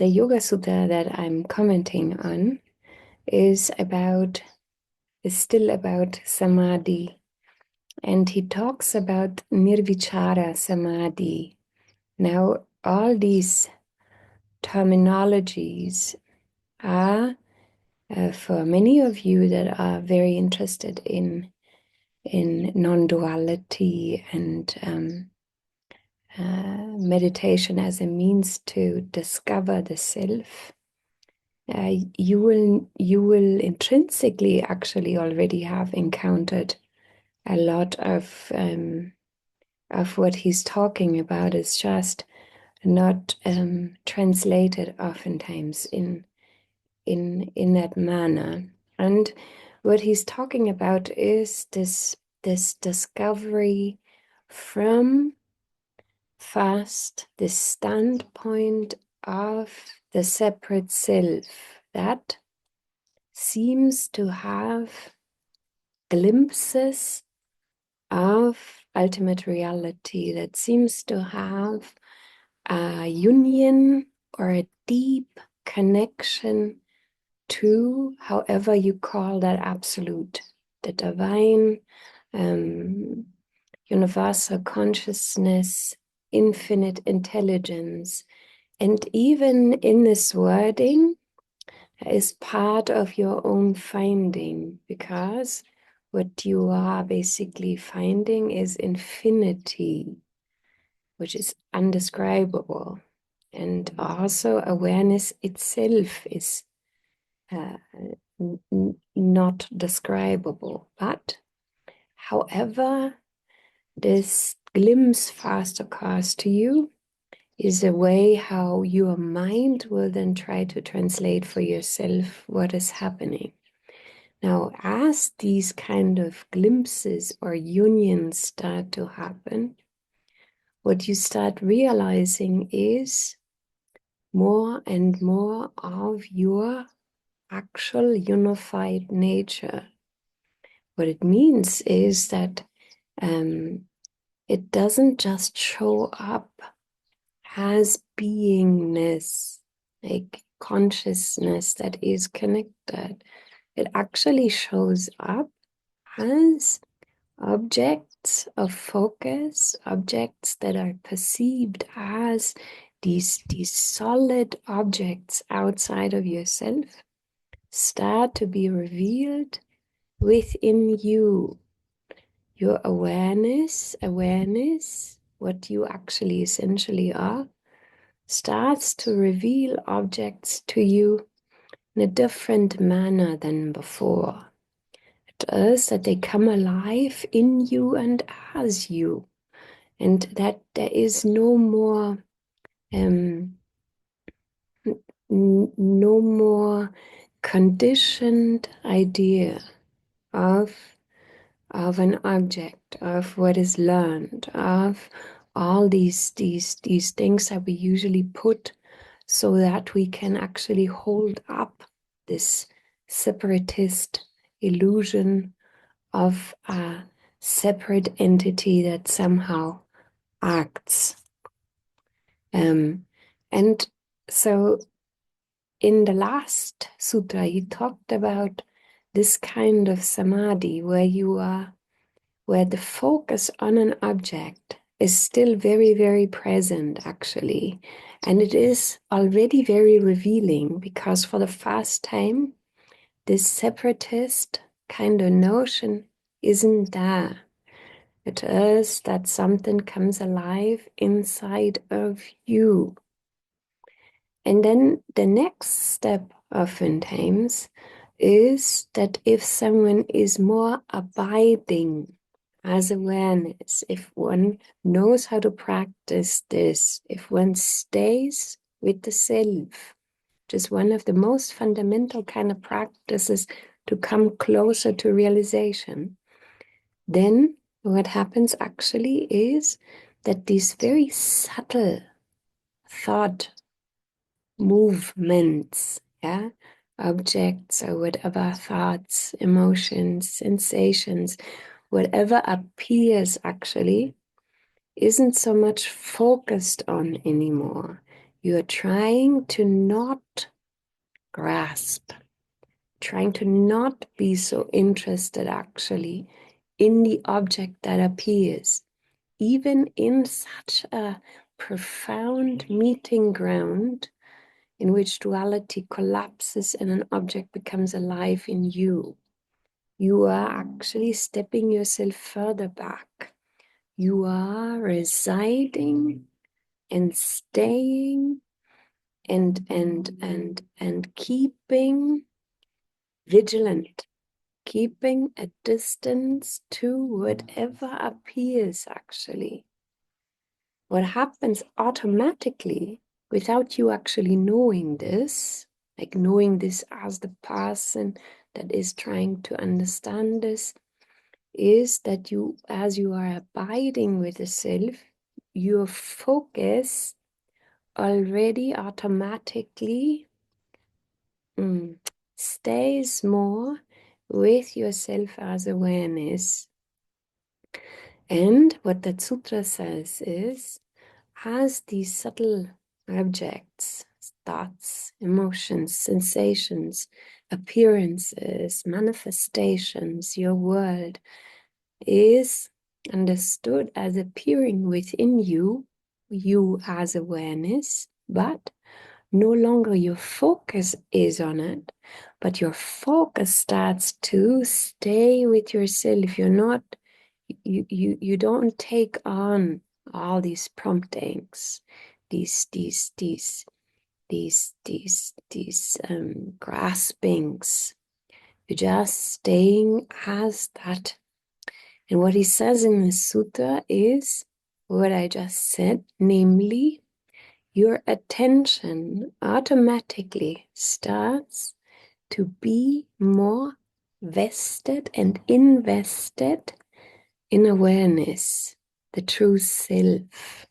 the Yogasutra that I'm commenting on is still about samadhi. And he talks about nirvichara samadhi. Now, all these terminologies are for many of you that are very interested in non-duality and meditation as a means to discover the self. You will intrinsically actually already have encountered a lot of what he's talking about. Is just not translated oftentimes in that manner. And what he's talking about is this discovery from first the standpoint of the separate self that seems to have glimpses of ultimate reality, that seems to have a union or a deep connection to, however you call that, absolute, the divine, universal consciousness, infinite intelligence. And even in this wording is part of your own finding, because what you are basically finding is infinity, which is undescribable. And also awareness itself is not describable. But however this glimpse first occurs to you is a way how your mind will then try to translate for yourself what is happening. Now, as these kind of glimpses or unions start to happen, what you start realizing is more and more of your actual unified nature. What it means is that it doesn't just show up as beingness, like consciousness that is connected. It actually shows up as objects of focus, objects that are perceived as these solid objects outside of yourself start to be revealed within you. Your awareness, what you actually essentially are, starts to reveal objects to you in a different manner than before. It is that they come alive in you and as you, and that there is no more no more conditioned idea of an object, of what is learned, of all these things that we usually put so that we can actually hold up this separatist illusion of a separate entity that somehow acts. And so in the last sutra, he talked about this kind of samadhi where the focus on an object is still very, very present, actually. And it is already very revealing, because for the first time, this separatist kind of notion isn't there. It is that something comes alive inside of you. And then the next step, oftentimes, is that if someone is more abiding as awareness, if one knows how to practice this, if one stays with the self, which is one of the most fundamental kind of practices to come closer to realization, then what happens actually is that these very subtle thought movements, objects or whatever, thoughts, emotions, sensations, whatever appears actually isn't so much focused on anymore. You're trying to not grasp, trying to not be so interested actually in the object that appears, even in such a profound meeting ground in which duality collapses and an object becomes alive in you. You are actually stepping yourself further back. You are residing and staying and keeping vigilant, keeping a distance to whatever appears actually. What happens automatically without you actually knowing this, like knowing this as the person that is trying to understand this, is that you, as you are abiding with the self, your focus already automatically stays more with yourself as awareness. And what that sutra says is, as these subtle objects, thoughts, emotions, sensations, appearances, manifestations, your world is understood as appearing within you, you as awareness, but no longer your focus is on it, but your focus starts to stay with yourself. You're not, you don't take on all these promptings, these graspings. You're just staying as that. And what he says in the sutta is what I just said, namely, your attention automatically starts to be more vested and invested in awareness, the true self,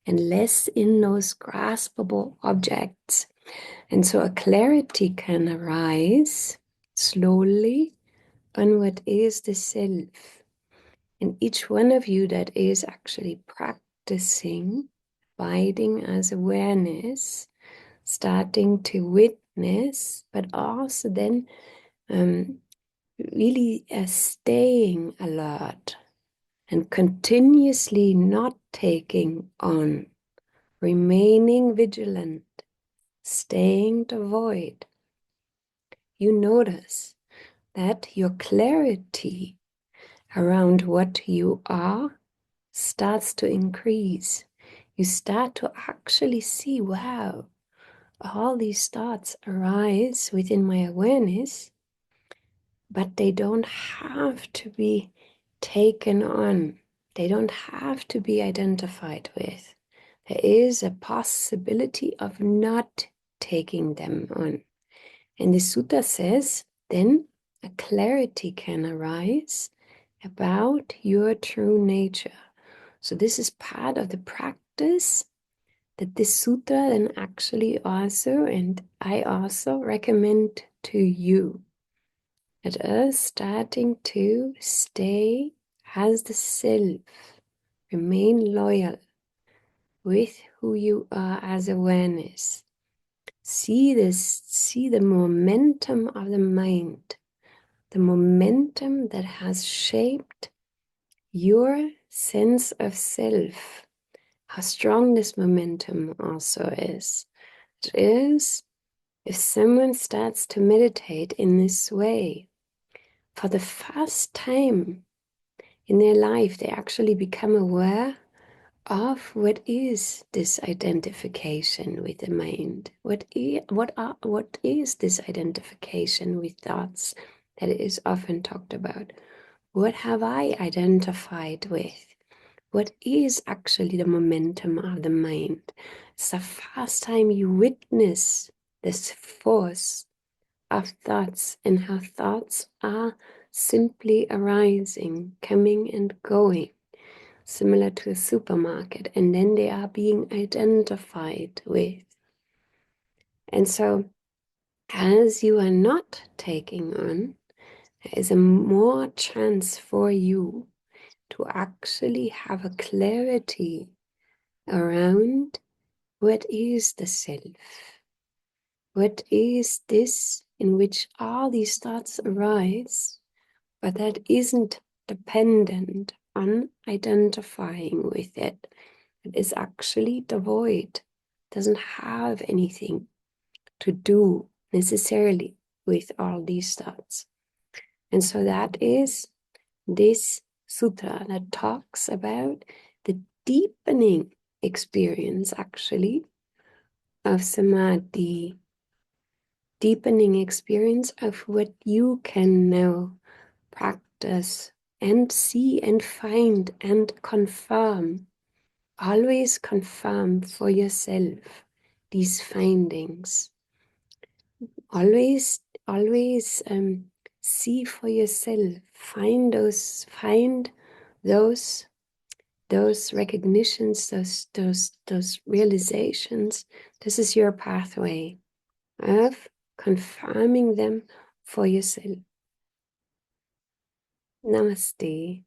and less in those graspable objects. And so a clarity can arise slowly on what is the self. And each one of you that is actually practicing abiding as awareness, starting to witness, but also then really staying alert and continuously not taking on, remaining vigilant, staying devoid. You notice that your clarity around what you are starts to increase. You start to actually see, wow, all these thoughts arise within my awareness, but they don't have to be taken on. They don't have to be identified with. There is a possibility of not taking them on. And the sutta says, then a clarity can arise about your true nature. So this is part of the practice that this sutta then actually also, and I also recommend to you, at us starting to stay as the self, remain loyal with who you are as awareness. See this, see the momentum of the mind, the momentum that has shaped your sense of self, how strong this momentum also is. It is, if someone starts to meditate in this way, for the first time in their life, they actually become aware of what is this identification with the mind. What is this identification with thoughts that is often talked about? What have I identified with? What is actually the momentum of the mind? It's the first time you witness this force of thoughts and how thoughts are simply arising, coming and going, similar to a supermarket, and then they are being identified with. And so, as you are not taking on, there is a more chance for you to actually have a clarity around What is the self? What is this in which all these thoughts arise, but that isn't dependent on identifying with it? It is actually devoid, doesn't have anything to do necessarily with all these thoughts. And so that is this sutra that talks about the deepening experience actually of samadhi, deepening experience of what you can now practice and see and find and confirm. Always confirm for yourself these findings. Always see for yourself. Find those recognitions, those realizations. This is your pathway of confirming them for yourself. Namaste.